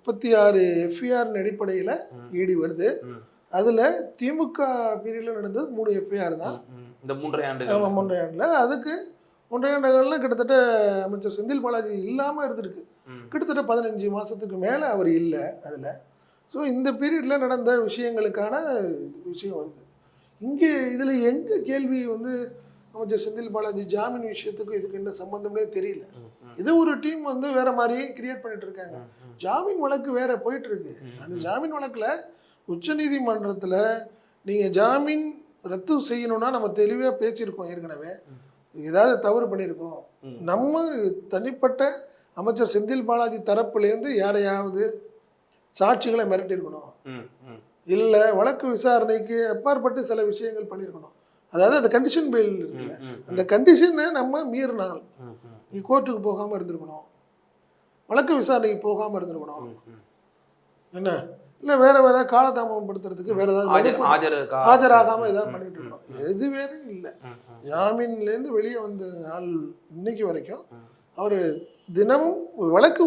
36 FIR அடிப்படையில் இடி வருது. அதில் திமுக பீரியடில் நடந்தது 3 எஃப்ஐஆர் தான். இந்த 3.5 ஆண்டு. ஆமாம், 3.5 ஆண்டில். அதுக்கு 3.5 ஆண்டுகளில் கிட்டத்தட்ட அமைச்சர் செந்தில் பாலாஜி இல்லாமல் இருந்திருக்கு. கிட்டத்தட்ட 15 மாதத்துக்கு மேலே அவர் இல்லை அதில். ஸோ இந்த பீரியடில் நடந்த விஷயங்களுக்கான விஷயம் வருது. இங்கே இதில் எங்கே கேள்வி வந்து அமைச்சர் செந்தில் பாலாஜி ஜாமீன் விஷயத்துக்கும் இதுக்கு என்ன சம்பந்தம்னே தெரியல. இது ஒரு டீம் வந்து வேற மாதிரி கிரியேட் பண்ணிட்டு இருக்காங்க. ஜாமீன் வழக்கு வேற போயிட்டு இருக்கு. அந்த ஜாமீன் வழக்கில் உச்சநீதிமன்றத்தில் நீங்கள் ஜாமீன் ரத்து செய்யணும்னா நம்ம தெளிவாக பேசியிருக்கோம். ஏற்கனவே ஏதாவது தவறு பண்ணியிருக்கோம். நம்ம தனிப்பட்ட அமைச்சர் செந்தில் பாலாஜி தரப்புலேருந்து யாரையாவது சாட்சிகளை மிரட்டியிருக்கணும், இல்லை வழக்கு விசாரணைக்கு அப்பாற்பட்டு சில விஷயங்கள் பண்ணியிருக்கணும். அதாவது அந்த கண்டிஷன் பெயில் இருக்குல்ல, அந்த கண்டிஷனை நம்ம மீறினால் நீ கோர்ட்டுக்கு போகாமல் இருந்திருக்கணும், வழக்கு விசாரணைக்கு போகாமல் இருந்திருக்கணும். என்ன இல்லை வேற வேற காலதாமதப்படுத்துறதுக்கு வேற ஏதாவது ஆஜராகாமல் ஏதாவது பண்ணிட்டு இருக்கணும். எது வேற இல்லை. ஜாமீன்லேருந்து வெளியே வந்த நாள் இன்னைக்கு வரைக்கும் அவர் தினமும் வழக்கு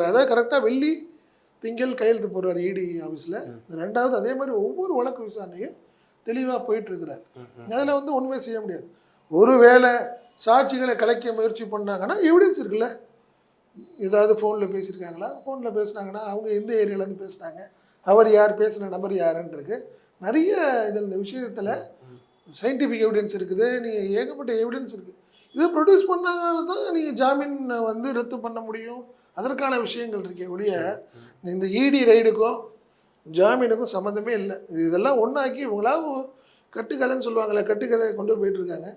அதாவது கரெக்டாக வெள்ளி திங்கள் கையெழுத்து போடுறார் இடி ஆஃபீஸில். ரெண்டாவது அதே மாதிரி ஒவ்வொரு வழக்கு விசாரணையும் தெளிவாக போயிட்டுருக்கிறார். அதில் வந்து ஒன்றுமே செய்ய முடியாது. ஒரு வேளை சாட்சிகளை கலைக்க முயற்சி பண்ணாங்கன்னா எவிடன்ஸ் இருக்குல்ல. ஏதாவது ஃபோனில் பேசியிருக்காங்களா, ஃபோனில் பேசுனாங்கன்னா அவங்க எந்த ஏரியாவிலேருந்து பேசுனாங்க, அவர் யார், பேசின நபர் யாருன்றது நிறைய இதில் இந்த விஷயத்தில் சயின்டிஃபிக் எவிடன்ஸ் இருக்குது. நீங்கள் ஏகப்பட்ட எவிடன்ஸ் இருக்குது. இதை ப்ரொடியூஸ் பண்ணாலும் தான் நீங்கள் ஜாமீன் வந்து ரத்து பண்ண முடியும். அதற்கான விஷயங்கள் இருக்கே ஒழிய இந்த இடி ரைடுக்கும் ஜாமீனுக்கும் சம்மந்தமே இல்லை. இதெல்லாம் ஒன்றாக்கி இவங்களாம் கட்டுக்கதைன்னு சொல்லுவாங்களே, கட்டுக்கதை கொண்டு போயிட்டு இருக்காங்க.